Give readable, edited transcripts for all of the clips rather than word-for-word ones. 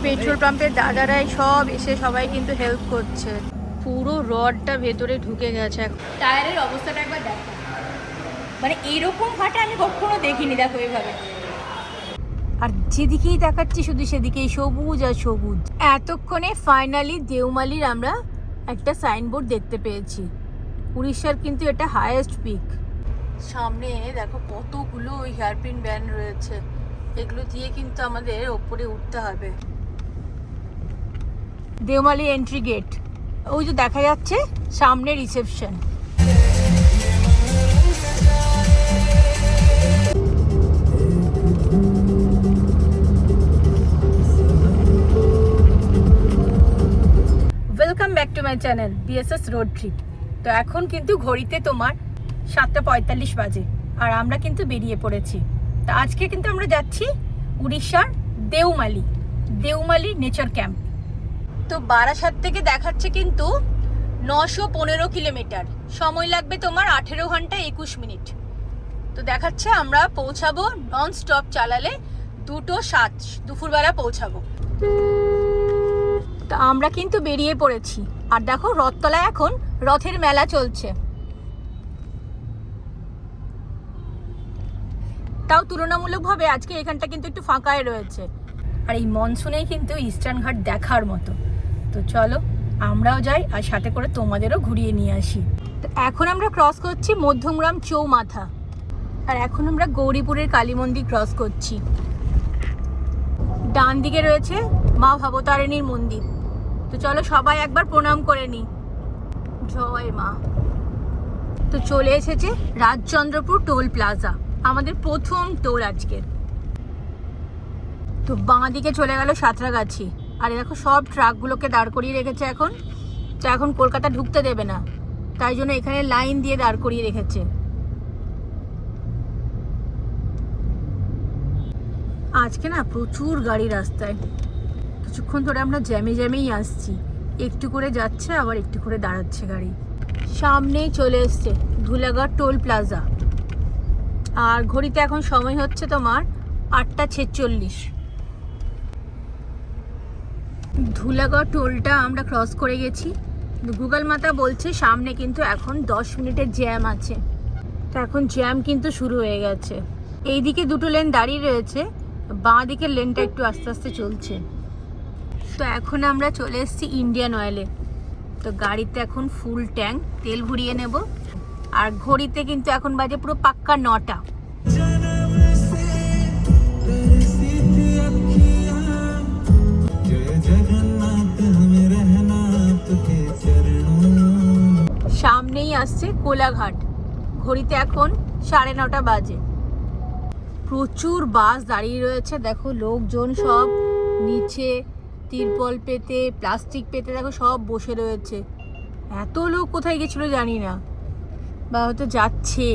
Petrol পাম্পের দাদারাই সব এসে সবাই কিন্তু হেল্প করছে। পুরো রডটা ভেতরে ঢুকে গেছে। টায়ারের অবস্থাটা একবার দেখো, মানে এইরকম ফাটা আমি কখনো দেখিনি। দেখো এইভাবে, আর যেদিকেই তাকাচ্ছি শুধু সেদিকেই সবুজ আর সবুজ। এতক্ষণে ফাইনালি দেওমালির আমরা একটা সাইনবোর্ড দেখতে পেয়েছি। উড়িষ্যার কিন্তু এটা হাইয়েস্ট পিক। সামনে দেখো কতগুলো ওই হেয়ারপিন ব্যান্ড রয়েছে, এগুলো দিয়ে কিন্তু আমাদের ওপরে উঠতে হবে। দেওমালি এন্ট্রি গেট ওই যে দেখা যাচ্ছে, সামনে reception. Welcome back to my channel BSS road trip. তো এখন কিন্তু ঘড়িতে তোমার 7:45 বাজে, আর আমরা কিন্তু বেরিয়ে পড়েছি। তো আজকে কিন্তু আমরা যাচ্ছি উড়িষ্যার দেওমালি নেচার ক্যাম্প। তো বারাসাত থেকে দেখাচ্ছে কিন্তু 915 কিলোমিটার, সময় লাগবে তোমার 18 ঘন্টা 21 মিনিট। তো দেখাচ্ছে আমরা পৌঁছাবো নন স্টপ চালালে 2:07 দুপুরবেলা পৌঁছাবো। তো আমরা কিন্তু বেরিয়ে পড়েছি, আর দেখো রথতলায় এখন রথের মেলা চলছে। তাও তুলনামূলকভাবে আজকে এখানটা কিন্তু একটু ফাঁকাই রয়েছে, আর এই মনসুনেই কিন্তু ইস্টার্ন ঘাট দেখার মতো। তো চলো আমরাও যাই, আর সাথে করে তোমাদেরও ঘুরিয়ে নিয়ে আসি। তো এখন আমরা ক্রস করছি মধ্যমগ্রাম চৌমাথা, আর এখন আমরা গৌরীপুরের কালী মন্দির ক্রস করছি। ডান দিকে রয়েছে মা ভবতারিণীর মন্দির। তো চলো সবাই একবার প্রণাম করে নি। জয় মা। তো চলে এসেছে রাজচন্দ্রপুর টোল প্লাজা, আমাদের প্রথম টোল আজকের। তো বাঁ দিকে চলে গেল সাঁতরাগাছি, আর দেখো সব ট্রাকগুলোকে দাঁড় করিয়ে রেখেছে এখন। তো এখন কলকাতা ঢুকতে দেবে না, তাই জন্য এখানে লাইন দিয়ে দাঁড় করিয়ে রেখেছে। আজকে না প্রচুর গাড়ি রাস্তায়, কিছুক্ষণ ধরে আমরা জ্যামেই আসছি। একটু করে যাচ্ছে, আবার একটু করে দাঁড়াচ্ছে গাড়ি। সামনেই চলে এসছে ধুলাগড় টোল প্লাজা, আর ঘড়িতে এখন সময় হচ্ছে তোমার 8:46। ধুলাগড় টোলটা আমরা ক্রস করে গেছি। গুগল মাতা বলছে সামনে কিন্তু এখন 10 মিনিটের জ্যাম আছে। তো এখন জ্যাম কিন্তু শুরু হয়ে গেছে। এইদিকে দুটো লেন দাঁড়িয়ে রয়েছে, বাঁ দিকের লেনটা একটু আস্তে আস্তে চলছে। তো এখন আমরা চলে এসেছি ইন্ডিয়ান অয়েলে। তো গাড়িতে এখন ফুল ট্যাঙ্ক তেল ভরিয়ে নেব, আর ঘড়িতে কিন্তু এখন বাজে পুরো পাক্কা 9টা। সামনেই আসছে কোলাঘাট, ঘড়িতে এখন 9:30 বাজে। প্রচুর বাস দাঁড়িয়ে রয়েছে, দেখো লোকজন সব নিচে তিরপল পেতে প্লাস্টিক পেতে দেখো সব বসে রয়েছে। এত লোক কোথায় গেছিল জানি না, বা হয়তো যাচ্ছে।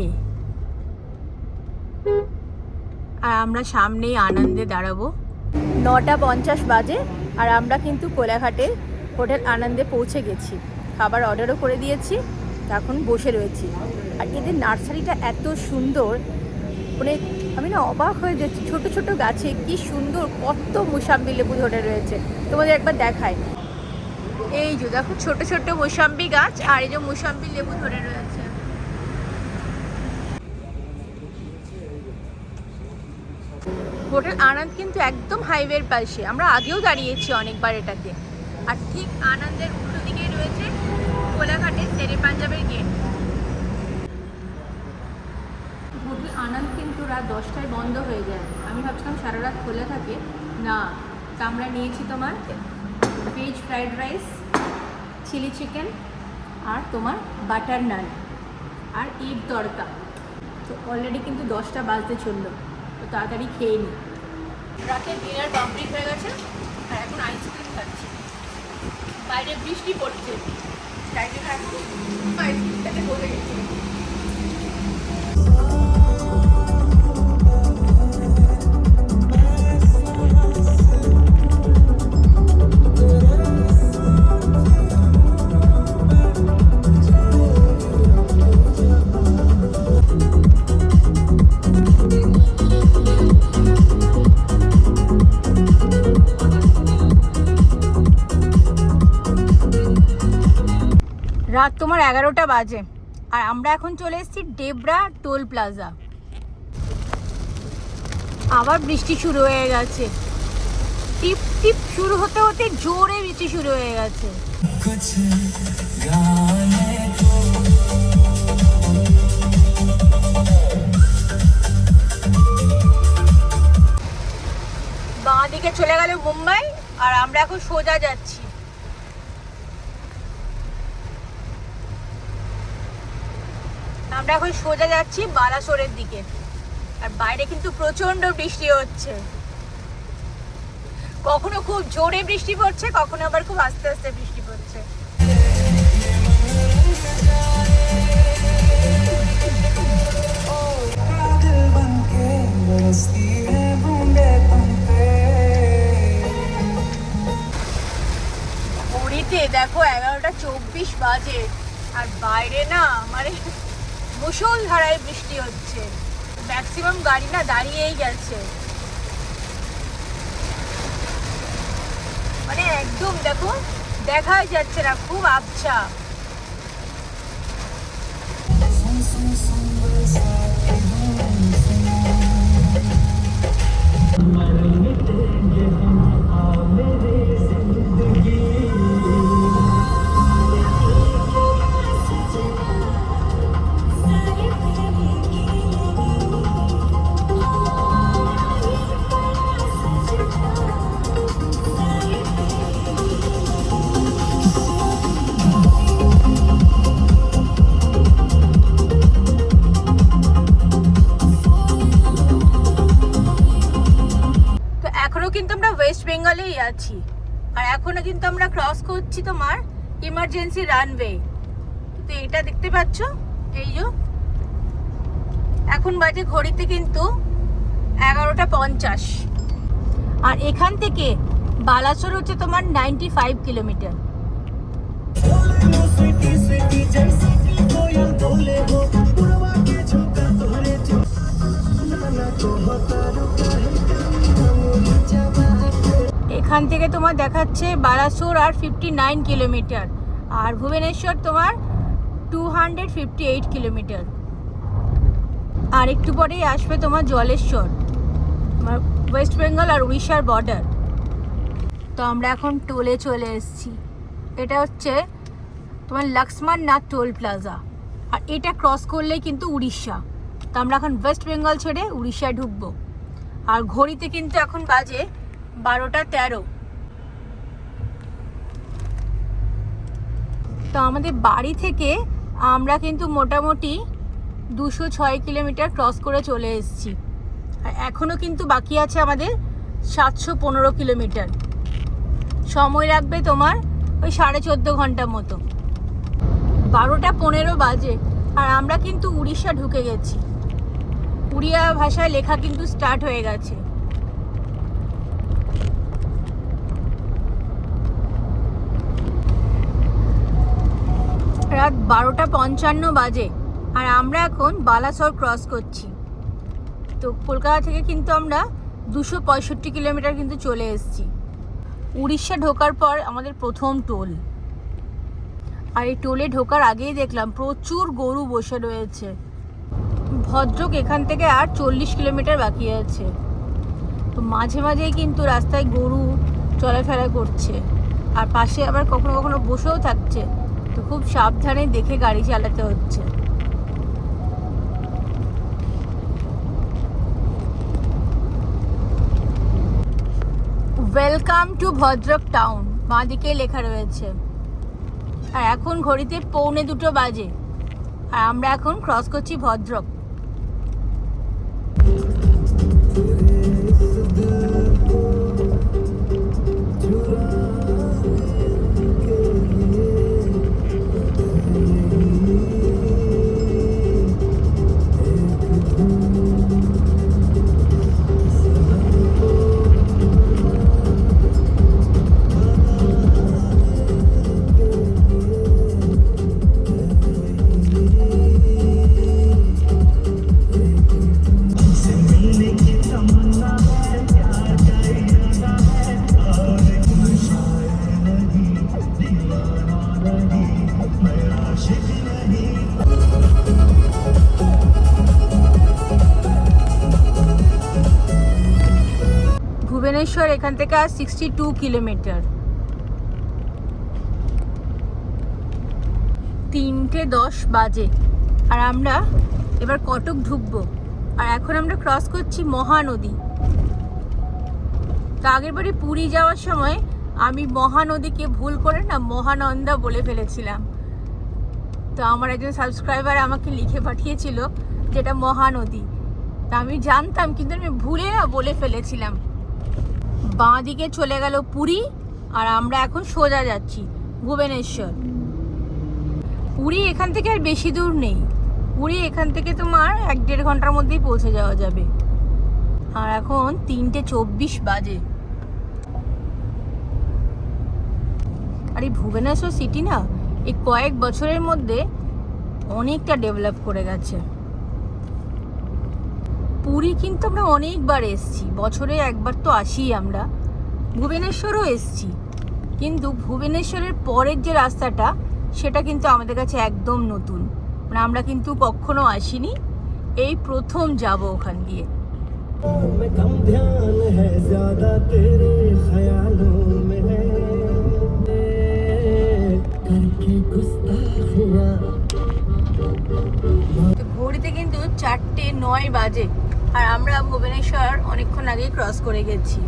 আর আমরা সামনেই আনন্দে দাঁড়াবো। 9:50 বাজে, আর আমরা কিন্তু কোলাঘাটে হোটেল আনন্দে পৌঁছে গেছি। খাবার অর্ডারও করে দিয়েছি, এখন বসে রয়েছি। আর এদের নার্সারিটা এত সুন্দর, মানে আমি না অবাক হয়ে যাচ্ছি। ছোট ছোট গাছে কি সুন্দর কত মোসাম্বি লেবু ধরে রয়েছে, তোমাদের একবার দেখায়। এই যে দেখো ছোট ছোট মোসাম্বি গাছ, আর এই যে মোসাম্বি লেবু ধরে রয়েছে। হোটেল আনন্দ কিন্তু একদম হাইওয়ের পাশে, আমরা আগেও দাঁড়িয়েছি অনেকবার এটাতে। আর ঠিক আনন্দের উল্টো দিকেই রয়েছে কোলাঘাটের শেরে পাঞ্জাবের গেট। হোটেল আনন্দ কিন্তু রাত 10টায় বন্ধ হয়ে যায়। আমি ভাবছিলাম সারা রাত খোলা থাকে, না। তা আমরা নিয়েছি তোমার veg fried rice, chilli chicken, আর তোমার বাটার নান, আর এগ তড়কা। তো অলরেডি কিন্তু 10টা বাজতে চললো, তো তাড়াতাড়ি খেয়ে নিই। রাতের ডিনার কমপ্লিট হয়ে গেছে, আর এখন আইসক্রিম খাচ্ছি। বাইরে বৃষ্টি পড়ছে, তাই জন্য এখন আইসক্রিমটাতে বলে গেছি। রাত তোমার 11টা বাজে আর আমরা এখন চলে এসেছি ডেবরা টোল প্লাজা। আবার বৃষ্টি শুরু হয়ে গেছে, টিপ টিপ শুরু হতে হতে জোরে বৃষ্টি শুরু হয়ে গেছে। বাঁ দিকে চলে গেল মুম্বাই আর আমরা এখন সোজা যাচ্ছি। বালাসোরের দিকে। আর বাইরে কিন্তু প্রচন্ড বৃষ্টি হচ্ছে, কখনো খুব জোরে বৃষ্টি পড়ছে, কখনো আবার খুব আস্তে আস্তে বৃষ্টি পড়ছে। পুরীতে দেখো 11:24 বাজে আর বাইরে না মানে মুষলধারায় বৃষ্টি হচ্ছে, ম্যাক্সিমাম গাড়ি না দাঁড়িয়েই গেছে। মানে একদম দেখো দেখাই যাচ্ছে না, খুব আবছা। কিন্তু আমরা ওয়েস্ট বেঙ্গলেই আছি আর এখনো কিন্তু আমরা ক্রস করছি তোমার ইমার্জেন্সি রানওয়ে। তো এটা দেখতে পাচ্ছ, এই যে এখন বাজে ঘড়িতে কিন্তু 11:50 আর এখান থেকে বালাসোর হচ্ছে তোমার 95 কিলোমিটার। এখান থেকে তোমার দেখাচ্ছে বালাসোর আর 59 কিলোমিটার আর ভুবনেশ্বর তোমার 258 কিলোমিটার। আর একটু পরেই আসবে তোমার জলেশ্বর, তোমার ওয়েস্ট বেঙ্গল আর উড়িষ্যার বর্ডার। তো আমরা এখন টোলে চলে এসেছি, এটা হচ্ছে তোমার লক্ষ্মণ নাথ টোল প্লাজা আর এটা ক্রস করলেই কিন্তু উড়িষ্যা। তো আমরা এখন ওয়েস্ট বেঙ্গল ছেড়ে উড়িষ্যায় ঢুকবো আর ঘড়িতে কিন্তু এখন বাজে 12:13। তো আমাদের বাড়ি থেকে আমরা কিন্তু মোটামুটি 206 কিলোমিটার ক্রস করে চলে এসেছি আর এখনও কিন্তু বাকি আছে আমাদের 715 কিলোমিটার। সময় লাগবে তোমার ওই 14.5 ঘন্টা মতো। 12:15 বাজে আর আমরা কিন্তু উড়িষ্যা ঢুকে গেছি, উড়িয়া ভাষায় লেখা কিন্তু স্টার্ট হয়ে গেছে। রাত 12:55 বাজে আর আমরা এখন বালাসোর ক্রস করছি। তো কলকাতা থেকে কিন্তু আমরা 265 কিলোমিটার কিন্তু চলে এসেছি। উড়িষ্যা ঢোকার পর আমাদের প্রথম টোল আর এই টোলে ঢোকার আগেই দেখলাম প্রচুর গরু বসে রয়েছে। ভদ্রক এখান থেকে আর 40 কিলোমিটার বাকি আছে। তো মাঝে মাঝেই কিন্তু রাস্তায় গরু চলাফেরা করছে আর পাশে আবার কখনো কখনো বসেও থাকছে। তো খুব সাবধানে দেখে গাড়ি চালাতে হচ্ছে। ওয়েলকাম টু ভদ্রক টাউন বাঁ দিকে লেখা রয়েছে। আর এখন ঘড়িতে 1:45 বাজে আর আমরা এখন ক্রস করছি ভদ্রক। এখান থেকে আর 62 কিলোমিটার। 3:10 বাজে আর আমরা এবার কটক ঢুকবো। আর এখন আমরা ক্রস করছি মহানদী। তো আগের বারে পুরী যাওয়ার সময় আমি মহানদীকে ভুল করে না মহানন্দা বলে ফেলেছিলাম। তো আমার একজন সাবস্ক্রাইবার আমাকে লিখে পাঠিয়েছিল যেটা মহানদী। তা আমি জানতাম কিন্তু আমি ভুলে না বলে ফেলেছিলাম। বাঁ দিকে চলে গেল পুরী আর আমরা এখন সোজা যাচ্ছি ভুবনেশ্বর। পুরী এখান থেকে আর বেশি দূর নেই। পুরী এখান থেকে তোমার 1-1.5 ঘন্টার মধ্যেই পৌঁছে যাওয়া যাবে। আর এখন 3:24 বাজে। আর এই ভুবনেশ্বর সিটি না এই কয়েক বছরের মধ্যে অনেকটা ডেভেলপ করে গেছে। পুরী কিন্তু আমরা অনেকবার এসছি, বছরে একবার তো আসি আমরা। ভুবনেশ্বরও এসছি, কিন্তু ভুবনেশ্বরের পরের যে রাস্তাটা সেটা কিন্তু আমাদের কাছে একদম নতুন। মানে আমরা কিন্তু কখনো আসিনি, এই প্রথম যাব ওখান দিয়ে। ঘড়িতে কিন্তু 4:09 বাজে আর আমরা ভুবনেশ্বর অনেকক্ষণ আগেই ক্রস করে গেছি।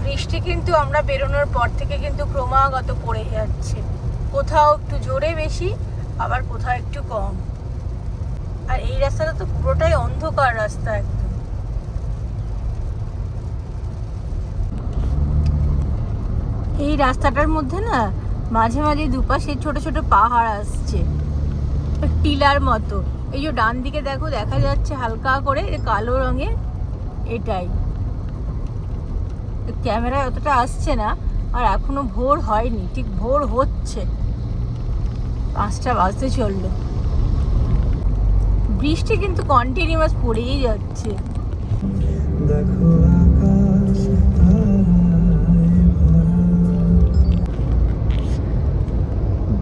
বৃষ্টি কিন্তু আমরা বেরোনোর পর থেকে কিন্তু ক্রমাগত পড়ে যাচ্ছে, কোথাও একটু জোরে বেশি আবার কোথাও একটু কম। আর এই রাস্তাটা তো পুরোটাই অন্ধকার রাস্তা একদম। এই রাস্তাটার মধ্যে না মাঝে মাঝে দুপাশে ছোট ছোট পাহাড় আসছে টিলার মতো। এই যে ডান দিকে দেখো দেখা যাচ্ছে হালকা করে কালো রঙের, এটাই। ক্যামেরায় অতটা আসছে না, আর এখনো ভোর হয়নি, ঠিক ভোর হচ্ছে, 5টা বাজতে চললো। বৃষ্টি কিন্তু কন্টিনিউয়াস পড়েই যাচ্ছে।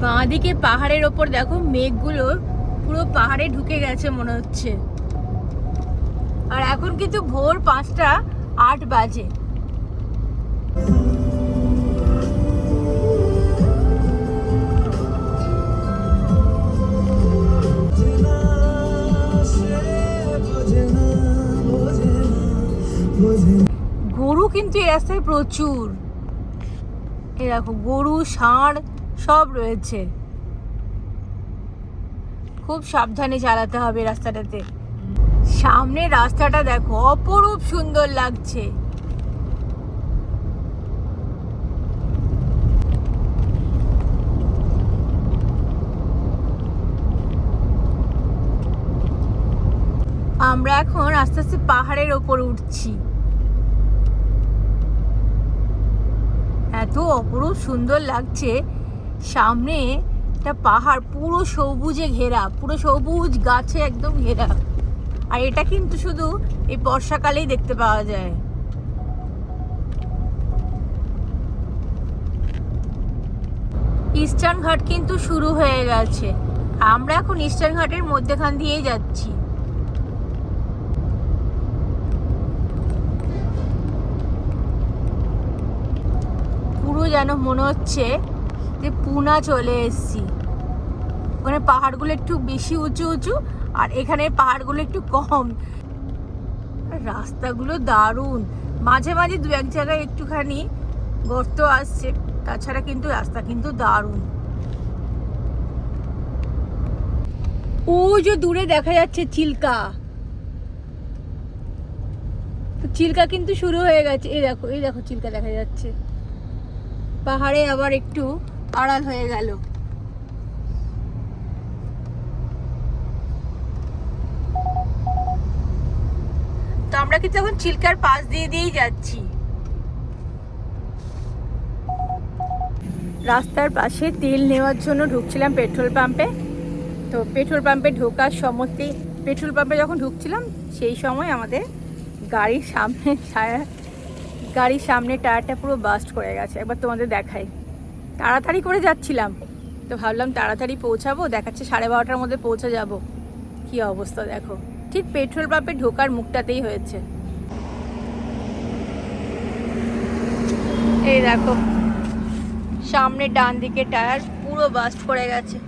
বাঁদিকে পাহাড়ের ওপর দেখো মেঘগুলো পুরো পাহাড়ে ঢুকে গেছে মনে হচ্ছে। আর এখন কিন্তু ভোর 5:08 বাজে। গরু কিন্তু এই রাস্তায় প্রচুর, এই দেখো গরু ষাঁড় সব রয়েছে। খুব সাবধানে চালাতে হবে রাস্তাটাতে। সামনে রাস্তাটা দেখো অপরূপ সুন্দর লাগছে। আমরা এখন আস্তে আস্তে পাহাড়ের ওপর উঠছি। এত অপরূপ সুন্দর লাগছে। সামনে একটা পাহাড় পুরো সবুজে ঘেরা, পুরো সবুজ গাছে একদম ঘেরা। আর এটা কিন্তু শুধু এই বর্ষাকালেই দেখতে পাওয়া যায়। ইস্টার্ন ঘাট কিন্তু শুরু হয়ে গেছে। আমরা এখন ইস্টার্ন ঘাটের মধ্যেখান দিয়েই যাচ্ছি। পুরো যেন মনে হচ্ছে যে পুনা চলে এসেছি। ওখানে পাহাড়গুলো একটু বেশি উঁচু উঁচু আর এখানে পাহাড়গুলো একটু কম। রাস্তাগুলো দারুণ, মাঝে মাঝে 2-1 জায়গায় একটুখানি গর্ত আসছে, তাছাড়া কিন্তু রাস্তা কিন্তু দারুণ। ওই যে দূরে দেখা যাচ্ছে চিল্কা, চিল্কা কিন্তু শুরু হয়ে গেছে। এই দেখো, এই দেখো চিল্কা দেখা যাচ্ছে। পাহাড়ে আবার একটু আড়াল হয়ে গেল। তো আমরা কিন্তু এখন চিল্কার পাশ দিয়েই যাচ্ছি। রাস্তার পাশে তেল নেওয়ার জন্য ঢুকছিলাম পেট্রোল পাম্পে। তো পেট্রোল পাম্পে ঢোকার সময়তেই, পেট্রোল পাম্পে যখন ঢুকছিলাম সেই সময় আমাদের গাড়ির সামনে টায়ারটা পুরো বাস্ট করে গেছে। একবার তোমাদের দেখাই। তাড়াতাড়ি করে যাচ্ছিলাম, তো ভাবলাম তাড়াতাড়ি পৌঁছাবো, দেখাচ্ছে 12:30টার মধ্যে পৌঁছে যাব। কি অবস্থা দেখো। ঠিক পেট্রোল পাম্পে ঢোকার মুখটাতেই হয়েছে। এই দেখো সামনে ডান দিকে টায়ার পুরো বাস্ট করে গেছে।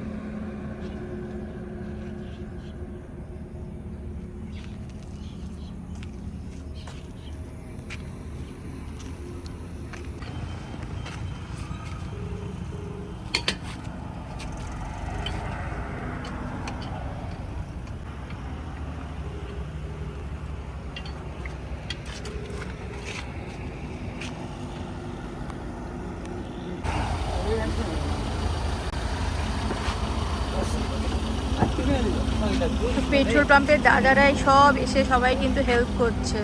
পেট্রোল পাম্পের দাদারাই সব এসে সবাই কিন্তু হেল্প করছে।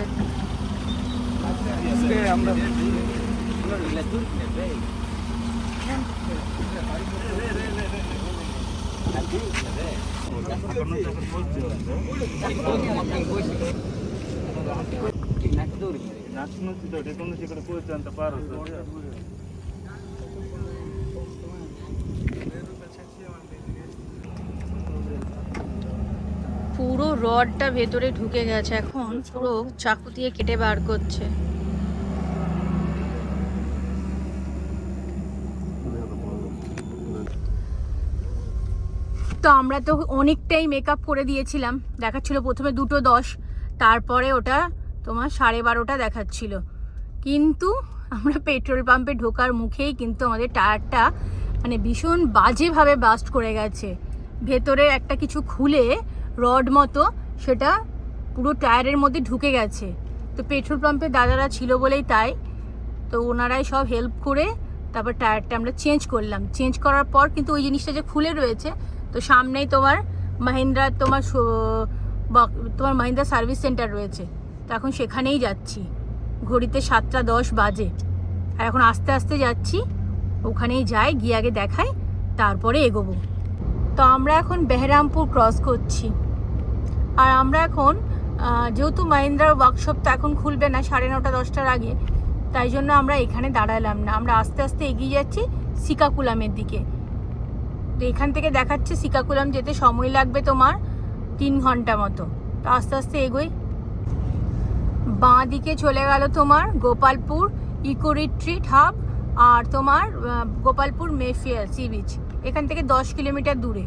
পুরো রডটা ভেতরে ঢুকে গেছে, এখন পুরো চাকু দিয়ে কেটে বার করছে। তো আমরা তো অনেকটাই মেকআপ করে দিয়েছিলাম, দেখাচ্ছিল প্রথমে 2:10, তারপরে ওটা তোমার 12:30 দেখাচ্ছিল। কিন্তু আমরা পেট্রোল পাম্পে ঢোকার মুখেই কিন্তু আমাদের টায়ারটা মানে ভীষণ বাজেভাবে বাস্ট করে গেছে। ভেতরে একটা কিছু খুলে রড মতো সেটা পুরো টায়ারের মধ্যে ঢুকে গেছে। তো পেট্রোল পাম্পে দাদারা ছিল বলেই তাই, তো ওনারাই সব হেল্প করে তারপর টায়ারটা আমরা চেঞ্জ করলাম। চেঞ্জ করার পর কিন্তু ওই জিনিসটা যে খুলে রয়েছে, তো সামনেই তোমার মাহিন্দ্রা তোমার মাহিন্দ্রা সার্ভিস সেন্টার রয়েছে, তো এখন সেখানেই যাচ্ছি। ঘড়িতে 7:10 বাজে, আর এখন আস্তে আস্তে যাচ্ছি, ওখানেই যাই, গিয়ে আগে দেখাই তারপরে এগোবো। তো আমরা এখন বেহরামপুর ক্রস করছি, আর আমরা এখন যেহেতু মাহিন্দ্রার ওয়ার্কশপটা এখন খুলবে না 9:30-10টার আগে, তাই জন্য আমরা এখানে দাঁড়ালাম না, আমরা আস্তে আস্তে এগিয়ে যাচ্ছি সিকাকুলামের দিকে। তো এখান থেকে দেখাচ্ছে সিকাকুলাম যেতে সময় লাগবে তোমার 3 ঘন্টা মতো। তো আস্তে আস্তে এগোই। বাঁ দিকে চলে গেল তোমার গোপালপুর ইকো রিট্রিট হাব, আর তোমার গোপালপুর মেফেয়ার সি বিচ, এখান থেকে 10 কিলোমিটার দূরে।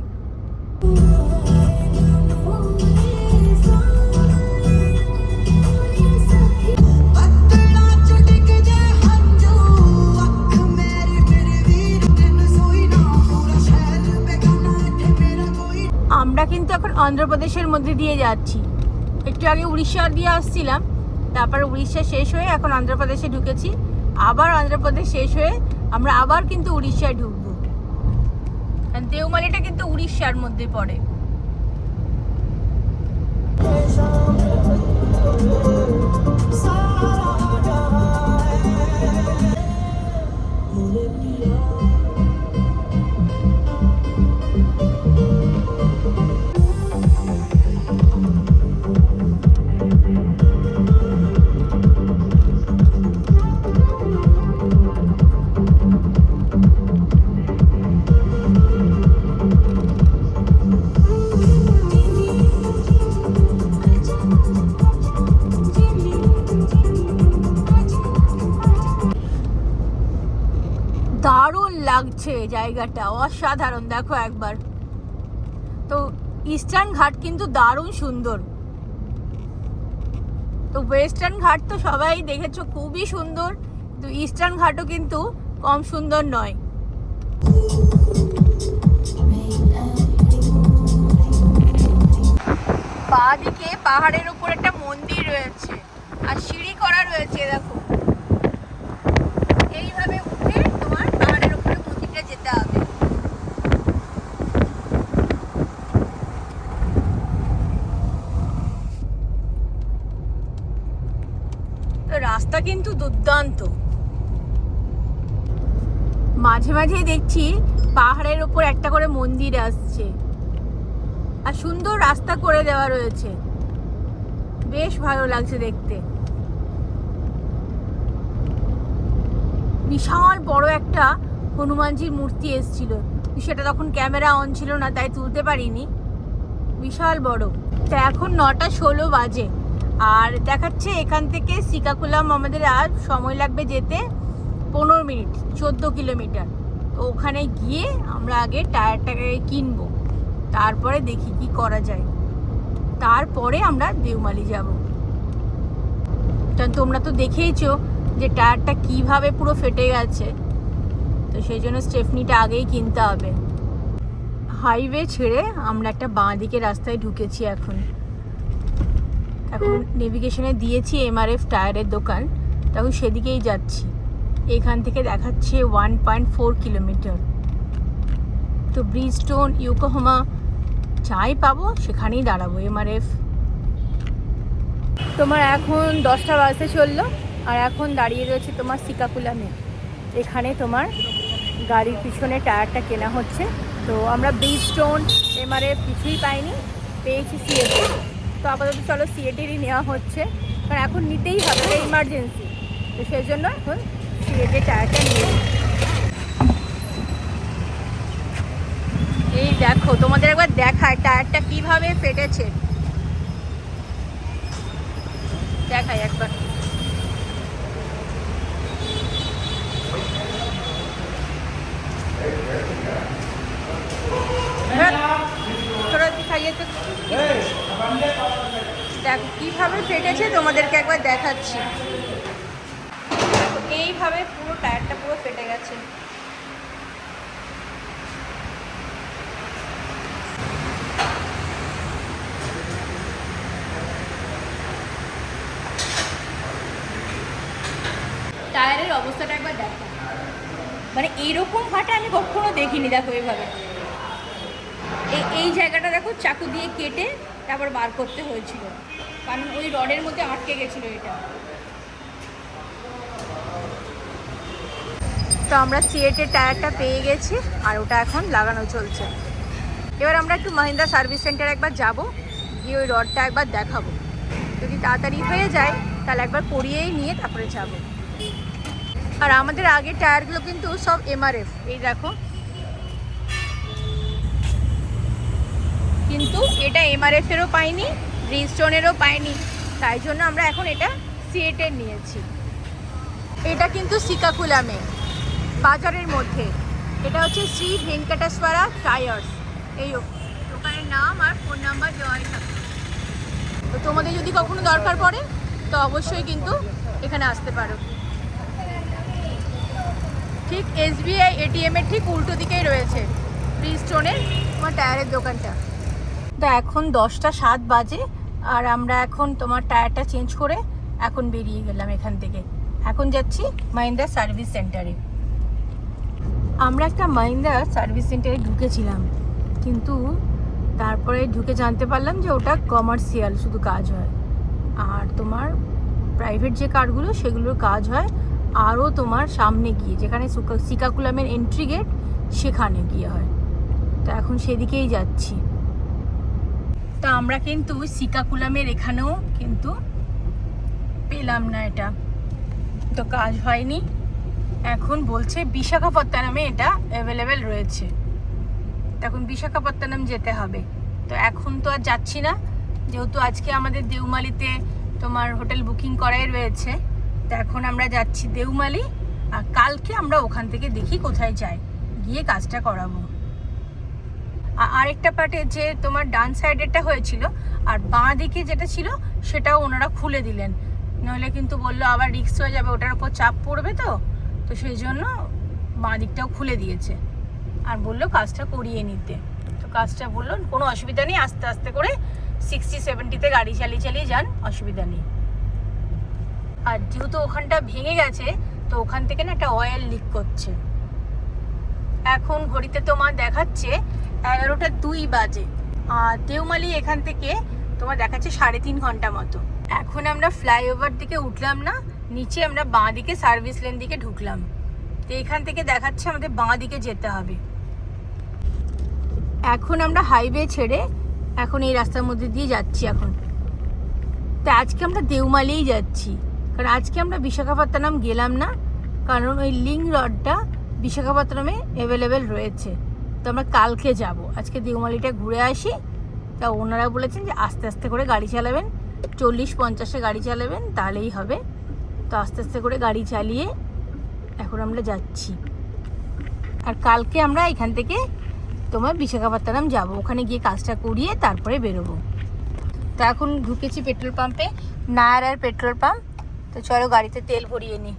আমরা কিন্তু এখন অন্ধ্রপ্রদেশের মধ্যে দিয়ে যাচ্ছি। একটু আগে উড়িষ্যা দিয়ে আসছিলাম, তারপর উড়িষ্যা শেষ হয়ে এখন অন্ধ্রপ্রদেশে ঢুকেছি। আবার অন্ধ্রপ্রদেশ শেষ হয়ে আমরা আবার কিন্তু উড়িষ্যায় ঢুকবো। দেওমালিটা কিন্তু উড়িষ্যার মধ্যে পড়ে। দারুণ লাগছে জায়গাটা, অসাধারণ। দেখো একবার, তো ইস্টার্ন ঘাট কিন্তু দারুণ সুন্দর। তো ওয়েস্টার্ন ঘাট তো সবাই দেখেছো খুবই সুন্দর, তো ইস্টার্ন ঘাটও কিন্তু কম সুন্দর নয়। বাঁ দিকে পাহাড়ের উপর একটা মন্দির রয়েছে, আর সিঁড়ি করা রয়েছে। দেখো এইভাবে উঠে তোমার পাহাড়ের উপরে মন্দিরটা যেতে হবে। তো রাস্তা কিন্তু দুর্দান্ত। মাঝে মাঝে দেখছি পাহাড়ের উপর একটা করে মন্দির আসছে, আর সুন্দর রাস্তা করে দেওয়া রয়েছে, বেশ ভালো লাগছে দেখতে। বিশাল বড় একটা হনুমানজির মূর্তি এসেছিল, সেটা তখন ক্যামেরা অন ছিল না তাই তুলতে পারিনি। বিশাল বড়। তো এখন 9:16 বাজে, আর দেখাচ্ছে এখান থেকে শ্রীকাকুলাম আমাদের আর সময় লাগবে যেতে 15 মিনিট, 14 কিলোমিটার। তো ওখানে গিয়ে আমরা আগে টায়ারটাকে কিনবো, তারপরে দেখি কি করা যায়, তারপরে আমরা দেওমালি যাব। কারণ তোমরা তো দেখেইছো যে টায়ারটা কিভাবে পুরো ফেটে গেছে, তো সেই জন্য স্টেফনিটা আগেই কিনতে হবে। হাইওয়ে ছেড়ে আমরা একটা বাঁ দিকে রাস্তায় ঢুকেছি। এখন নেভিগেশনে দিয়েছি এমআরএফ টায়ারের দোকান, তখন সেদিকেই যাচ্ছি। এখান থেকে দেখাচ্ছে 1.4 কিলোমিটার। তো ব্রিজস্টোন, ইয়োকোহামা যাই পাবো সেখানেই দাঁড়াবো এমআরএফ। তোমার এখন 10টা বাজতে চললো, আর এখন দাঁড়িয়ে রয়েছে তোমার শ্রীকাকুলামে। এখানে তোমার গাড়ির পিছনে টায়ারটা কেনা হচ্ছে। তো আমরা ব্রিজস্টোন, এমআরএফ কিছুই পাইনি, পেয়েছি সিএটি। তো আপাতত চলো সিএটিরই নেওয়া হচ্ছে, কারণ এখন নিতেই হবে, ইমার্জেন্সি। তো সেই জন্য এখন সিএটির টায়ারটা নিয়ে। এই দেখো, তোমাদের একবার দেখায় টায়ারটা কিভাবে ফেটেছে, দেখাই একবার। দেখো কিভাবে ফেটেছে, তোমাদেরকে একবার দেখাচ্ছি। এইভাবে পুরো টায়ারটা পুরো ফেটে গেছে। টায়ারের অবস্থাটা একবার দেখো, মানে এইরকম ফাটা আমি কখনো দেখিনি। দেখো এইভাবে, এই জায়গাটা দেখো চাকু দিয়ে কেটে তারপর বার করতে হয়েছিল, কারণ ওই রডের মধ্যে আটকে গেছিলো এটা। তো আমরা সিএটের টায়ারটা পেয়ে গেছি, আর ওটা এখন লাগানো চলছে। এবার আমরা একটু মাহিন্দ্রা সার্ভিস সেন্টার একবার যাব, গিয়ে ওই রডটা একবার দেখাবো। যদি তাড়াতাড়ি হয়ে যায় তাহলে একবার করিয়েই নিয়ে তারপরে যাব। আর আমাদের আগের টায়ারগুলো কিন্তু সব এমআরএফ, এই দেখো, কিন্তু এটা এমআরএফেরও পাইনি, ব্রিজস্টোনেরও পাইনি, তাই জন্য আমরা এখন এটা সিএটের নিয়েছি। এটা কিন্তু শ্রীকাকুলামে বাজারের মধ্যে। এটা হচ্ছে শ্রী ভেঙ্কটেশ্বরা টায়ার্স, এই দোকানের নাম আর ফোন নাম্বার দেওয়াই থাকে। তো তোমাদের যদি কখনো দরকার পড়ে তো অবশ্যই কিন্তু এখানে আসতে পারো। ঠিক এসবিআই এটিএমের ঠিক উল্টো দিকেই রয়েছে ব্রিজস্টোনের তোমার টায়ারের দোকানটা। তো এখন 10:07 বাজে, আর আমরা এখন তোমার টায়ারটা চেঞ্জ করে এখন বেরিয়ে গেলাম এখান থেকে। এখন যাচ্ছি মাহিন্দ্রা সার্ভিস সেন্টারে। আমরা একটা মাহিন্দ্রা সার্ভিস সেন্টারে ঢুকেছিলাম, কিন্তু তারপরে ঢুকে জানতে পারলাম যে ওটা কমার্শিয়াল শুধু কাজ হয়, আর তোমার প্রাইভেট যে কারগুলো সেগুলোর কাজ হয় আরও তোমার সামনে গিয়ে, যেখানে শ্রীকাকুলামের এন্ট্রি গেট সেখানে গিয়ে হয়। তো এখন সেদিকেই যাচ্ছি। তা আমরা কিন্তু শ্রীকাকুলামের এখানেও কিন্তু পেলাম না, এটা তো কাজ হয়নি। এখন বলছে বিশাখাপত্তনমে এটা অ্যাভেলেবেল রয়েছে, তখন বিশাখাপত্তনম যেতে হবে। তো এখন তো আর যাচ্ছি না, যেহেতু আজকে আমাদের দেওমালিতে তোমার হোটেল বুকিং করাই রয়েছে। তো এখন আমরা যাচ্ছি দেওমালি, আর কালকে আমরা ওখান থেকে দেখি কোথায় যাই, গিয়ে কাজটা করাবো। আরেকটা পার্টে যে তোমার ডান সাইডেরটা হয়েছিল, আর বাঁ দিকে যেটা ছিল সেটাও ওনারা খুলে দিলেন, নইলে কিন্তু বললো আবার রিস্ক হয়ে যাবে, ওটার উপর চাপ পড়বে। তো সেই জন্য বাঁ দিকটাও খুলে দিয়েছে, আর বললো কাজটা করিয়ে নিতে। তো কাজটা বললো কোনো অসুবিধা নেই, আস্তে আস্তে করে 60-70-তে গাড়ি চালিয়ে চালিয়ে যান, অসুবিধা নেই। আর যেহেতু ওখানটা ভেঙে গেছে, তো ওখান থেকে না একটা অয়েল লিক করছে। এখন ঘড়িতে তোমার দেখাচ্ছে 11:02 বাজে, আর দেওমালি এখান থেকে তোমার দেখাচ্ছে 3.5 ঘন্টা মতো। এখন আমরা ফ্লাইওভার দিকে উঠলাম না, নিচে আমরা বাঁ দিকে সার্ভিস লেন দিকে ঢুকলাম। তো এখান থেকে দেখাচ্ছে আমাদের বাঁ দিকে যেতে হবে। এখন আমরা হাইওয়ে ছেড়ে এখন এই রাস্তার মধ্যে দিয়ে যাচ্ছি এখন। তো আজকে আমরা দেওমালিই যাচ্ছি, কারণ আজকে আমরা বিশাখাপত্তনম গেলাম না, কারণ ওই লিঙ্ক রডটা বিশাখাপত্তনমে অ্যাভেলেবেল রয়েছে। তো আমরা কালকে যাব, আজকে দেওমালিটা ঘুরে আসি, তা ওনারা বলেছেন যে আস্তে আস্তে করে গাড়ি চালাবেন, 40-50-এ গাড়ি চালাবেন, তাহলেই হবে। তো আস্তে আস্তে করে গাড়ি চালিয়ে এখন আমরা যাচ্ছি। আর কালকে আমরা এখান থেকে তোমার বিশাখাপত্তনম যাব, ওখানে গিয়ে কাজটা করিয়ে তারপরে বেরোবো। তো এখন ঢুকেছি পেট্রোল পাম্পে, নায়ার পেট্রোল পাম্প। তো চলো গাড়িতে তেল ভরিয়ে নিই।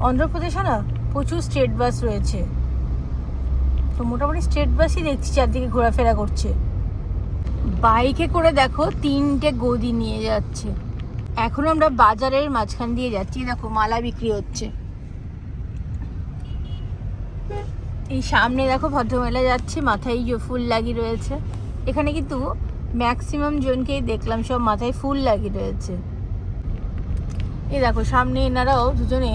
অন্ধ্রপ্রদেশে না প্রচুর স্টেট বাস রয়েছে, তো মোটামুটি স্টেট বাসই দেখছি চারদিকে ঘোরাফেরা করছে। বাইকে করে দেখো 3টে গদি নিয়ে যাচ্ছে। এখন আমরা বাজারের মাঝখান দিয়ে যাচ্ছি, দেখো মালা বিক্রি হচ্ছে। এই সামনে দেখো ভদ্রমহিলা যাচ্ছে, মাথায় ফুল লাগিয়ে রয়েছে। এখানে কিন্তু ম্যাক্সিমাম জনকেই দেখলাম সব মাথায় ফুল লাগিয়ে রয়েছে। এই দেখো সামনে এনারাও দুজনে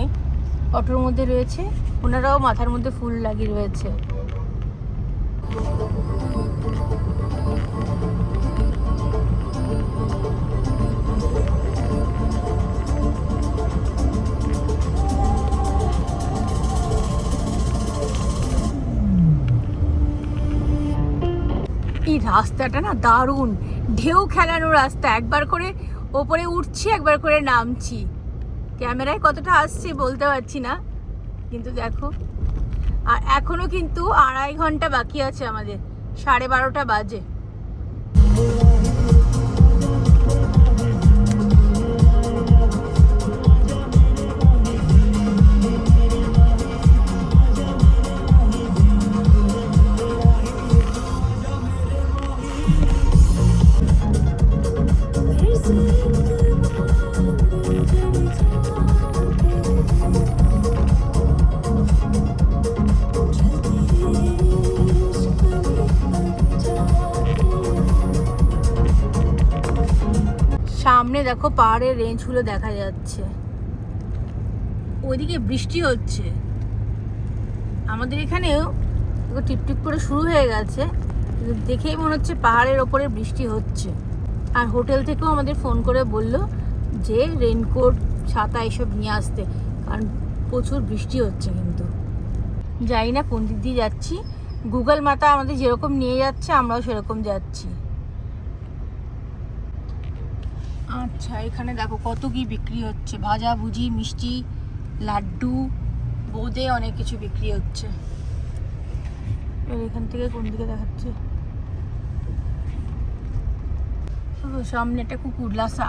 অটোর মধ্যে রয়েছে, ওনারাও মাথার মধ্যে ফুল লাগিয়ে রয়েছে। এই রাস্তাটা না দারুণ, ঢেউ খেলানো রাস্তা। একবার করে ওপরে উঠছি, একবার করে নামছি। ক্যামেরায় কতটা আসছে বলতে পারছি না, কিন্তু দেখো। আর এখনো কিন্তু 2.5 ঘন্টা বাকি আছে আমাদের, 12:30 বাজে। সামনে দেখো পাহাড়ের রেঞ্জগুলো দেখা যাচ্ছে, ওইদিকে বৃষ্টি হচ্ছে। আমাদের এখানেও টিপটিপ করে শুরু হয়ে গেছে, দেখেই মনে হচ্ছে পাহাড়ের ওপরে বৃষ্টি হচ্ছে। আর হোটেল থেকেও আমাদের ফোন করে বললো যে রেনকোট, ছাতা এসব নিয়ে আসতে, কারণ প্রচুর বৃষ্টি হচ্ছে। কিন্তু জানি না কোন দিক দিয়ে যাচ্ছি, গুগল মাতা আমাদের যেরকম নিয়ে যাচ্ছে আমরাও সেরকম যাচ্ছি। আচ্ছা, এখানে দেখো কত কি বিক্রি হচ্ছে, ভাজা ভুজি, মিষ্টি, লাড্ডু, বোঁদে, অনেক কিছু বিক্রি হচ্ছে। এখান থেকে কোন দিকে দেখাচ্ছে, সামনে একটা কুকুর লাসা।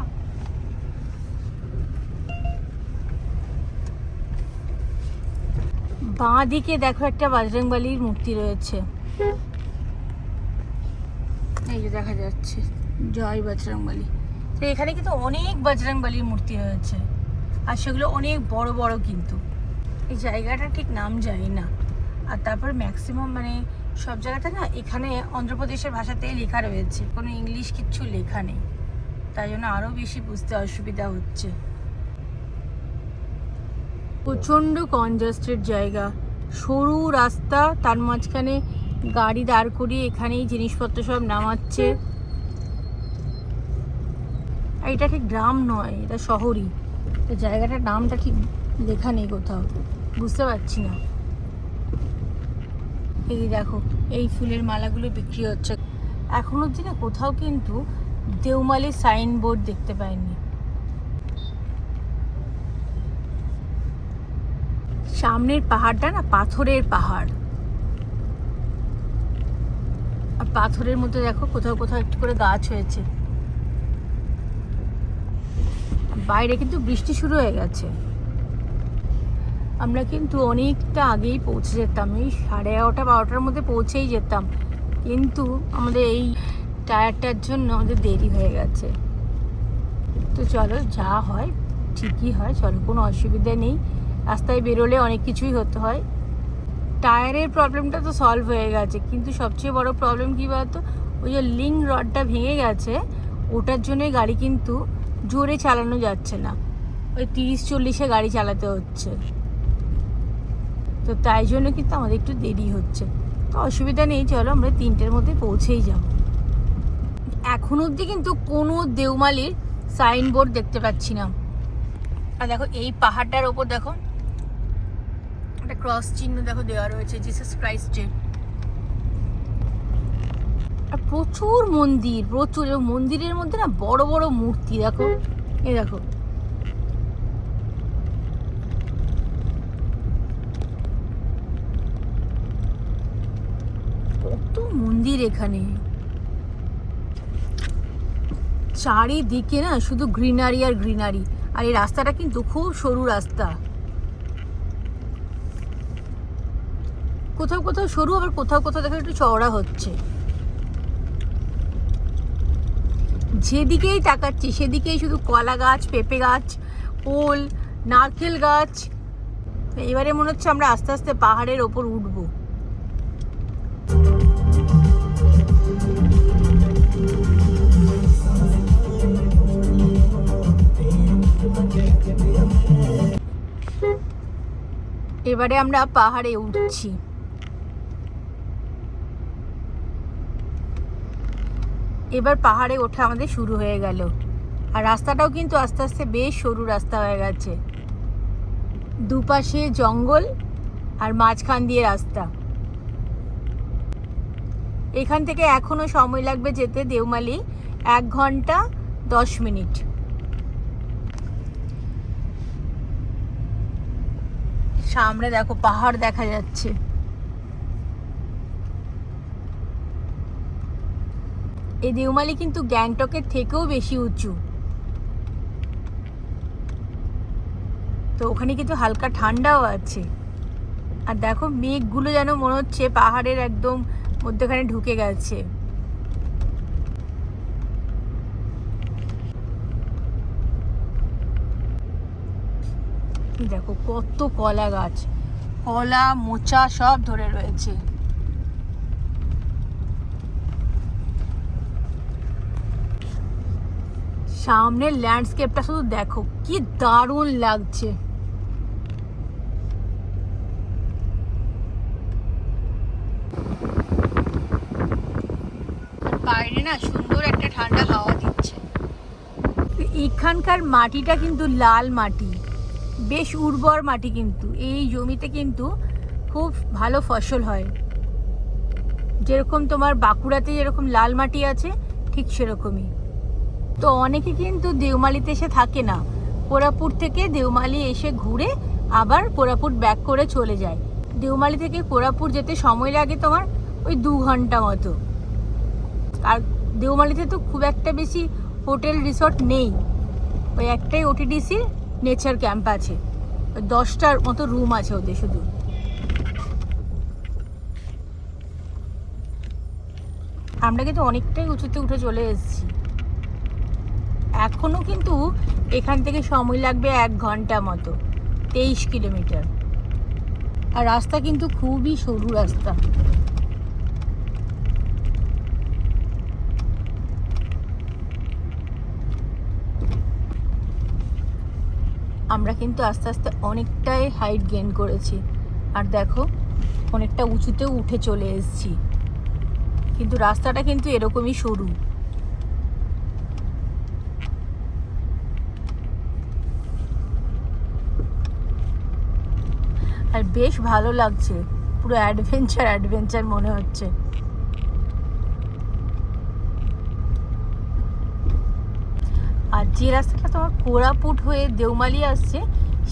বাঁ দিকে দেখো একটা বজরংবলীর মূর্তি রয়েছে, এই যে দেখা যাচ্ছে, জয় বজরংবলী। তো এখানে কিন্তু অনেক বজরংবলীর মূর্তি রয়েছে, আর সেগুলো অনেক বড় বড়। কিন্তু এই জায়গাটা ঠিক নাম জানি না। আর তারপর ম্যাক্সিমাম মানে সব জায়গাতে না এখানে অন্ধ্রপ্রদেশের ভাষাতেই লেখা রয়েছে, কোনো ইংলিশ কিচ্ছু লেখা নেই, তাই জন্য আরও বেশি বুঝতে অসুবিধা হচ্ছে। প্রচণ্ড কনজাস্টেড জায়গা, সরু রাস্তা, তার মাঝখানে গাড়ি দাঁড় করিয়ে এখানেই জিনিসপত্র সব নামাচ্ছে। আর এটা ঠিক গ্রাম নয়, এটা শহরই। তো জায়গাটার নামটা ঠিক লেখা নেই কোথাও, বুঝতে পারছি না। এই দেখো এই ফুলের মালাগুলো বিক্রি হচ্ছে। এখন অবধি না কোথাও কিন্তু দেওমালি সাইনবোর্ড দেখতে পাইনি। সামনের পাহাড়টা না পাথরের পাহাড়, আর পাথরের মধ্যে দেখো কোথাও কোথাও একটু করে গাছ হয়েছে। বাইরে কিন্তু বৃষ্টি শুরু হয়ে গেছে। আমরা কিন্তু অনেকটা আগেই পৌঁছে যেতাম, এই 11:30-12টার মধ্যে পৌঁছেই যেতাম, কিন্তু আমাদের এই টায়ারটার জন্য আমাদের দেরি হয়ে গেছে। তো চলো, যা হয় ঠিকই হয়, চলো, কোনো অসুবিধা নেই। রাস্তায় বেরোলে অনেক কিছুই হতে হয়। টায়ারের প্রবলেমটা তো সলভ হয়ে গেছে, কিন্তু সবচেয়ে বড় প্রবলেম কী বলতো, ওই যে লিঙ্ক রডটা ভেঙে গেছে, ওটার জন্যই গাড়ি কিন্তু জোরে চালানো যাচ্ছে না, ওই 30-40-এ গাড়ি চালাতে হচ্ছে। তো তাই জন্য কিন্তু আমাদের একটু দেরি হচ্ছে। তো অসুবিধা নেই, চলো আমরা 3টের মধ্যে পৌঁছেই যাব। এখন অবধি কিন্তু কোনো দেওমালির সাইনবোর্ড দেখতে পাচ্ছি না। আর দেখো এই পাহাড়টার ওপর দেখো একটা ক্রস চিহ্ন দেখো দেওয়া রয়েছে জিসাস ক্রাইস্টের। আর প্রচুর মন্দির, প্রচুর। মন্দিরের মধ্যে না বড় বড় মূর্তি দেখো, এই দেখো। কত মন্দির এখানে, চারিদিকে না শুধু গ্রিনারি আর গ্রিনারি। আর এই রাস্তাটা কিন্তু খুব সরু রাস্তা, কোথাও কোথাও সরু, আবার কোথাও কোথাও দেখো একটু চওড়া হচ্ছে। যেদিকেই তাকাচ্ছি সেদিকেই শুধু কলা গাছ, পেঁপে গাছ, ওল, নারকেল গাছ। এবারে মনে হচ্ছে আমরা আস্তে আস্তে পাহাড়ের ওপর উঠবো। এবারে আমরা পাহাড়ে উঠছি। এবার পাহাড়ে ওঠা আমাদের শুরু হয়ে গেল। আর রাস্তাটাও কিন্তু আস্তে আস্তে বেশ সরু রাস্তা হয়ে গেছে, দুপাশে জঙ্গল আর মাঝখান দিয়ে রাস্তা। এখান থেকে এখনো সময় লাগবে যেতে দেওমালি 1 ঘন্টা 10 মিনিট। সামনে দেখো পাহাড় দেখা যাচ্ছে। এই দেওমালি কিন্তু গ্যাংটকের থেকেও বেশি উঁচু, তো ওখানে কিন্তু হালকা ঠান্ডাও আছে। আর দেখো মেঘগুলো যেন মনে হচ্ছে পাহাড়ের একদম মধ্যখানে ঢুকে গেছে। দেখো কত কলা গাছ, কলা মোচা সব ধরে রয়েছে। সামনের ল্যান্ডস্কেপটা শুধু দেখো কি দারুণ লাগছে। বাইরে না সুন্দর একটা ঠান্ডা হাওয়া দিচ্ছে। এখানকার মাটিটা কিন্তু লাল মাটি, বেশ উর্বর মাটি, কিন্তু এই জমিতে কিন্তু খুব ভালো ফসল হয়। যেরকম তোমার বাঁকুড়াতে যেরকম লাল মাটি আছে ঠিক সেরকমই। তো অনেকে কিন্তু দেওমালিতে এসে থাকে না, কোরাপুট থেকে দেওমালি এসে ঘুরে আবার কোরাপুট ব্যাক করে চলে যায়। দেওমালি থেকে কোরাপুট যেতে সময় লাগে তোমার ওই 2 ঘন্টা মতো। আর দেওমালিতে তো খুব একটা বেশি হোটেল রিসর্ট নেই, ওই একটাই ওটিডিসির নেচার ক্যাম্প আছে, ওই 10টার মতো রুম আছে ওদের শুধু। আমরা কিন্তু অনেকটাই উঁচুতে উঠে চলে এসেছি। এখনো কিন্তু এখান থেকে সময় লাগবে 1 ঘন্টা মতো, 23 কিলোমিটার। আর রাস্তা কিন্তু খুবই সরু রাস্তা। আমরা কিন্তু আস্তে আস্তে অনেকটাই হাইট গেইন করেছি। আর দেখো অনেকটা উঁচুতেও উঠে চলে এসেছি, কিন্তু রাস্তাটা কিন্তু এরকমই সরু। আর বেশ ভালো লাগছে, পুরো অ্যাডভেঞ্চার মনে হচ্ছে। আর যে রাস্তাটা তোমার কোরাপুট হয়ে দেওমালি আসছে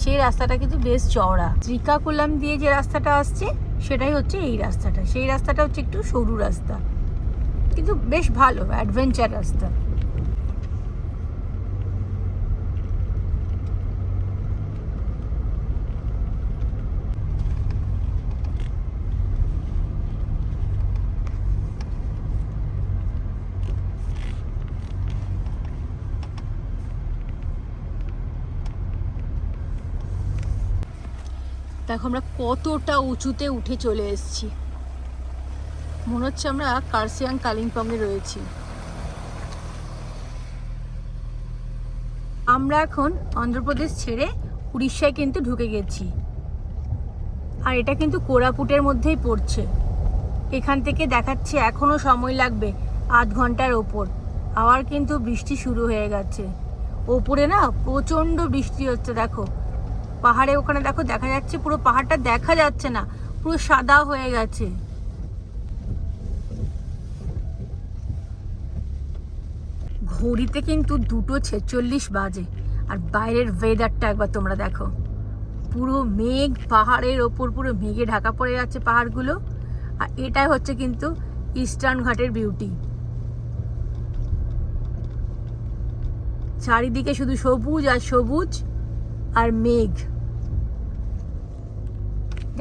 সেই রাস্তাটা কিন্তু বেশ চওড়া। শ্রীকাকুলাম দিয়ে যে রাস্তাটা আসছে সেটাই হচ্ছে এই রাস্তাটা। সেই রাস্তাটা হচ্ছে একটু সরু রাস্তা, কিন্তু বেশ ভালো অ্যাডভেঞ্চার রাস্তা। দেখো আমরা কতটা উঁচুতে উঠে চলে এসেছি, মনে হচ্ছে আমরা কার্সিয়াং কালিম্পংয়ে রয়েছি। আমরা এখন অন্ধ্রপ্রদেশ ছেড়ে উড়িষ্যায় কিন্তু ঢুকে গেছি। আর এটা কিন্তু কোরাপুটের মধ্যেই পড়ছে। এখান থেকে দেখাচ্ছে এখনো সময় লাগবে 8 ঘন্টার ওপর। আবার কিন্তু বৃষ্টি শুরু হয়ে গেছে। ওপরে না প্রচন্ড বৃষ্টি হচ্ছে, দেখো পাহাড়ে ওখানে দেখো দেখা যাচ্ছে, পুরো পাহাড়টা দেখা যাচ্ছে না, পুরো সাদা হয়ে গেছে। ঘড়িতে কিন্তু 2:46 বাজে, আর বাইরের ওয়েদারটা একবার তোমরা দেখো, পুরো মেঘ, পাহাড়ের ওপর পুরো মেঘে ঢাকা পড়ে যাচ্ছে পাহাড়গুলো। আর এটাই হচ্ছে কিন্তু ইস্টার্ন ঘাটের বিউটি। চারিদিকে শুধু সবুজ আর সবুজ আর মেঘ।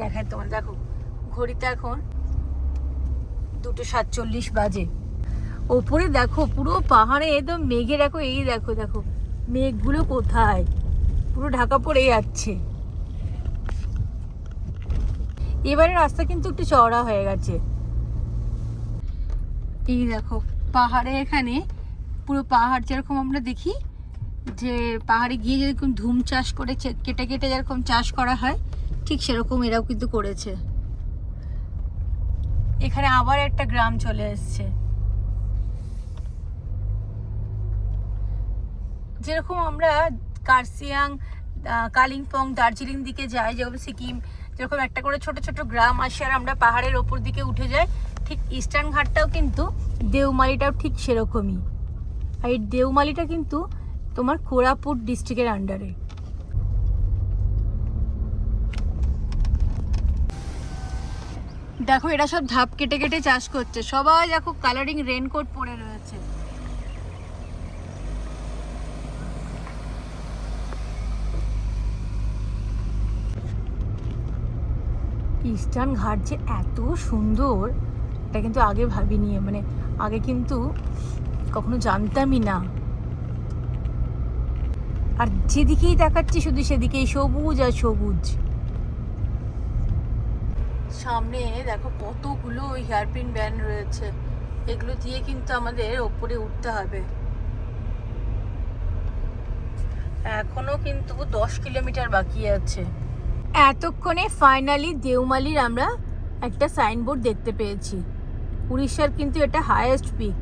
দেখায় তোমার, দেখো ঘড়িতে এখন 2:47 বাজে। ওপরে দেখো পুরো পাহাড়ে একদম মেঘে, দেখো এই দেখো, দেখো মেঘগুলো কোথায় পুরো ঢাকা পড়ে যাচ্ছে। এবারে রাস্তা কিন্তু একটু চওড়া হয়ে গেছে। এই দেখো পাহাড়ে, এখানে পুরো পাহাড় যেরকম আমরা দেখি যে পাহাড়ে গিয়ে যেরকম ধুম চাষ করে কেটে কেটে যেরকম চাষ করা হয়, ঠিক সেরকম এরাও কিন্তু করেছে। এখানে আবার একটা গ্রাম চলে এসছে। যেরকম আমরা কার্সিয়াং, কালিম্পং, দার্জিলিং দিকে যাই, যেরকম সিকিম, যেরকম একটা করে ছোট ছোট গ্রাম আসে আর আমরা পাহাড়ের ওপর দিকে উঠে যাই, ঠিক ইস্টার্ন ঘাটটাও কিন্তু, দেওমালিটাও ঠিক সেরকমই। আর এই দেওমালিটা কিন্তু তোমার কোরাপুট ডিস্ট্রিক্টের আন্ডারে। দেখো এরা সব ধাপ কেটে কেটে চাষ করছে, সবাই দেখো কালারিং রেনকোট পরে রয়েছে। ইস্টার্ন ঘাট যে এত সুন্দর, এটা কিন্তু আগে ভাবিনি, মানে আগে কিন্তু কখনো জানতামই না। আর যেদিকেই দেখাচ্ছি শুধু সেদিকেই সবুজ আর সবুজ। সামনে দেখো কতগুলো ওই হেয়ারপিন ব্যান্ড রয়েছে, এগুলো দিয়ে কিন্তু আমাদের ওপরে উঠতে হবে। এখনো কিন্তু 10 কিলোমিটার বাকি আছে। এতক্ষণে ফাইনালি দেওমালির আমরা একটা সাইনবোর্ড দেখতে পেয়েছি। উড়িষ্যার কিন্তু এটা হাইয়েস্ট পিক।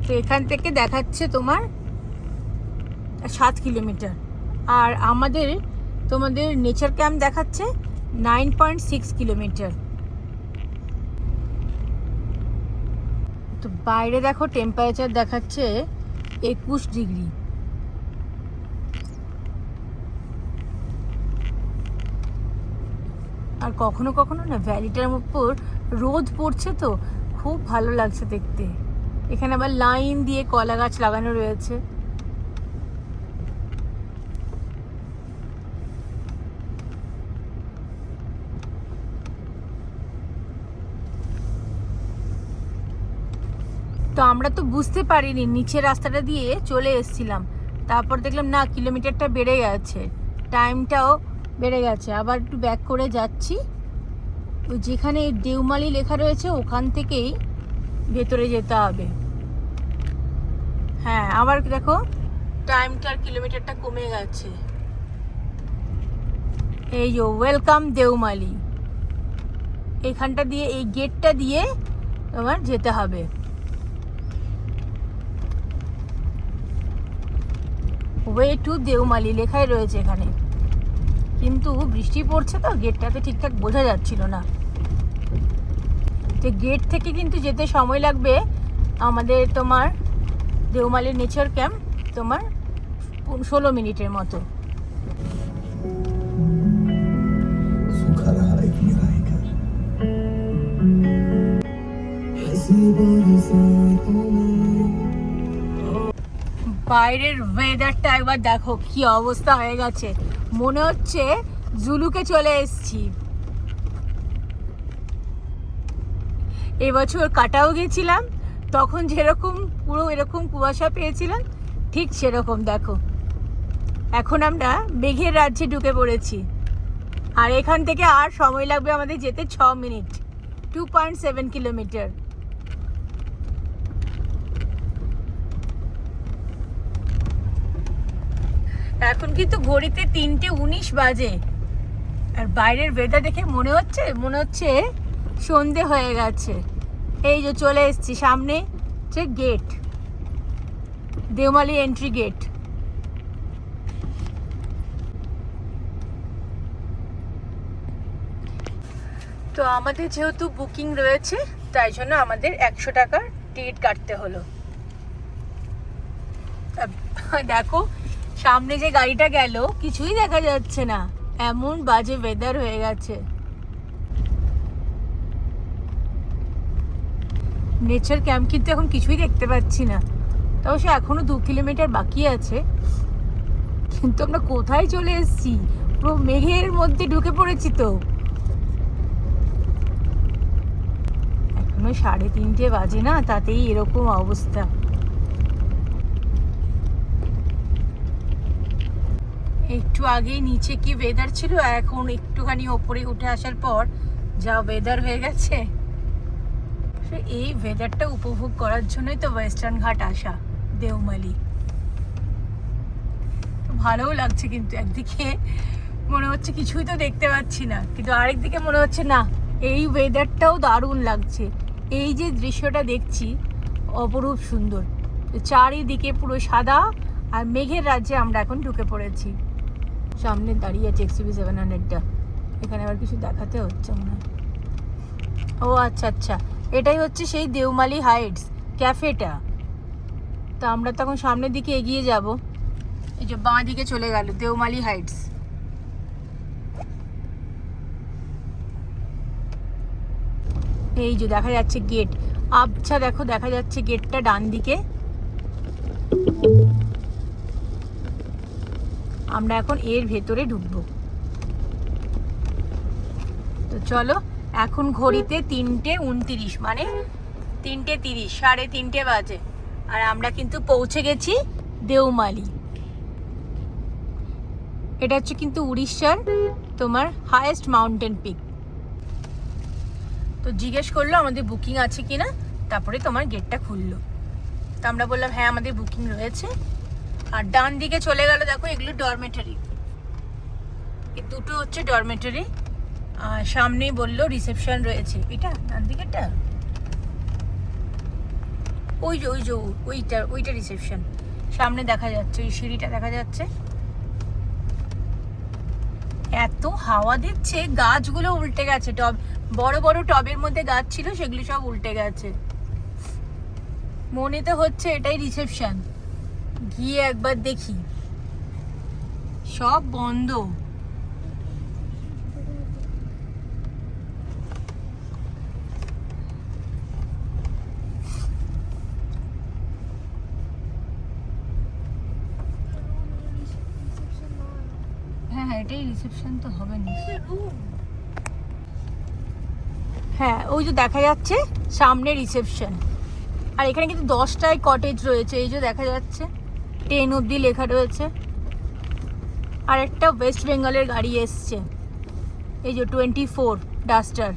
তো এখান থেকে দেখাচ্ছে তোমার 7 কিলোমিটার, আর তোমাদের নেচার ক্যাম্প দেখাচ্ছে 9.6 কিলোমিটার। তো বাইরে দেখো টেম্পারেচার দেখাচ্ছে 21 ডিগ্রি। আর কখনো কখনো না ভ্যালিটার উপর রোদ পড়ছে, তো খুব ভালো লাগছে দেখতে। এখানে আবার লাইন দিয়ে কলা গাছ লাগানো রয়েছে। তো আমরা তো বুঝতে পারিনি, নিচের রাস্তাটা দিয়ে চলে এসেছিলাম, তারপর দেখলাম না কিলোমিটারটা বেড়ে গেছে, টাইমটাও বেড়ে গেছে। আবার একটু ব্যাক করে যাচ্ছি, ওই যেখানে দেওমালি লেখা রয়েছে ওখান থেকেই ভেতরে যেতে হবে। হ্যাঁ আবার দেখো টাইমটার কিলোমিটারটা কমে গেছে। এই যে ওয়েলকাম দেওমালি, এখানটা দিয়ে, এই গেটটা দিয়ে তোমার যেতে হবে। ওয়ে টু দেওমালি লেখাই রয়েছে এখানে, কিন্তু বৃষ্টি পড়ছে তো গেটটাতে ঠিকঠাক বোঝা যাচ্ছিল না। তো গেট থেকে কিন্তু যেতে সময় লাগবে আমাদের তোমার দেওমালির নেচার ক্যাম্প তোমার 16 মিনিটের মতো। বাইরের ওয়েদারটা একবার দেখো কি অবস্থা হয়ে গেছে, মনে হচ্ছে জুলুকে চলে এসেছি। এবছর কাটাও গেছিলাম, তখন যেরকম পুরো এরকম কুয়াশা পেয়েছিলাম, ঠিক সেরকম দেখো এখন আমরা মেঘের রাজ্যে ঢুকে পড়েছি। আর এখান থেকে আর সময় লাগবে আমাদের যেতে 6 মিনিট, 2.7 কিলোমিটার। এখন কিন্তু ঘড়িতে 3:19 বাজে, আর বাইরের ওয়েদার দেখে মনে হচ্ছে সন্ধে হয়ে গেছে। এই যে চলে এসেছি সামনে হচ্ছে গেট, দেওমালি এন্ট্রি গেট। তো আমাদের যেহেতু বুকিং রয়েছে তাই জন্য আমাদের 100 টাকার টিকিট কাটতে হলো। দেখো সামনে যে গাড়িটা গেল কিছুই দেখা যাচ্ছে না, এমন বাজে ওয়েদার হয়ে গেছে। নেচার ক্যাম্প কিন্তু এখন কিছুই দেখতে পাচ্ছি না, তাও সে এখনো 2 কিলোমিটার বাকি আছে। কিন্তু আমরা কোথায় চলে এসেছি, পুরো মেঘের মধ্যে ঢুকে পড়েছি। তো এখনো 3:30 বাজে না, তাতেই এরকম অবস্থা। একটু আগেই নিচে কি ওয়েদার ছিল, এখন একটুখানি ওপরে উঠে আসার পর যা ওয়েদার হয়ে গেছে। এই ওয়েদারটা উপভোগ করার জন্যই তো ওয়েস্টার্ন ঘাট আসা, দেওমালি। ভালোও লাগছে, কিন্তু একদিকে মনে হচ্ছে কিছুই তো দেখতে পাচ্ছি না, কিন্তু আরেকদিকে মনে হচ্ছে না, এই ওয়েদারটাও দারুণ লাগছে। এই যে দৃশ্যটা দেখছি অপরূপ সুন্দর, চারিদিকে পুরো সাদা আর মেঘের রাজ্যে আমরা এখন ঢুকে পড়েছি। সামনে দাঁড়িয়ে আছে XUV700টা, এখানে আবার কিছু দেখাতে হচ্ছে মনে হয়। ও আচ্ছা আচ্ছা, এটাই হচ্ছে সেই দেওমালি হাইটস ক্যাফেটা। তো আমরা তখন সামনের দিকে এগিয়ে যাব। এই যে বাঁ দিকে চলে গেল দেওমালি হাইটস। এই যে দেখা যাচ্ছে গেট, আচ্ছা দেখো দেখা যাচ্ছে গেটটা ডান দিকে। আমরা এখন এর ভেতরে ঢুকবো। তো চলো, এখন ঘড়িতে 3:29, মানে 3:30, 3:30 বাজে। আর আমরা কিন্তু পৌঁছে গেছি দেওমালি। এটা হচ্ছে কিন্তু উড়িষ্যার তোমার হাইয়েস্ট মাউন্টেন পিক। তো জিজ্ঞেস করলো আমাদের বুকিং আছে কিনা, তারপরে তোমার গেটটা খুললো। তো আমরা বললাম হ্যাঁ আমাদের বুকিং রয়েছে। আর ডান দিকে চলে গেল, দেখো এগুলো ডরমেটরি, এই দুটো হচ্ছে ডরমেটরি। আর সামনেই বললো রিসেপশন রয়েছে। এটা ডান দিকেটা, ওই যে ওইটা রিসেপশন। সামনে দেখা যাচ্ছে ওই সিঁড়িটা দেখা যাচ্ছে। এত হাওয়া দিচ্ছে, গাছগুলো উল্টে গেছে। টব, বড় বড় টবের মধ্যে গাছ ছিল, সেগুলো সব উল্টে গেছে। মনে তো হচ্ছে এটাই রিসেপশন, গিয়ে একবার দেখি। সব বন্ধ। হ্যাঁ এটাই রিসেপশন তো হবে না। হ্যাঁ ওই যে দেখা যাচ্ছে সামনে রিসেপশন। আর এখানে কিন্তু 10টায় কটেজ রয়েছে, এই যে দেখা যাচ্ছে 10 অবধি লেখা রয়েছে। আর একটা ওয়েস্ট বেঙ্গলের গাড়ি এসছে, এই যে 24 ডাস্টার।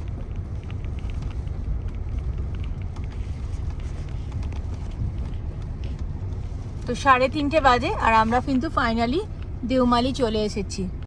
তো 3:30 বাজে আর আমরা কিন্তু ফাইনালি দেওমালি চলে এসেছি।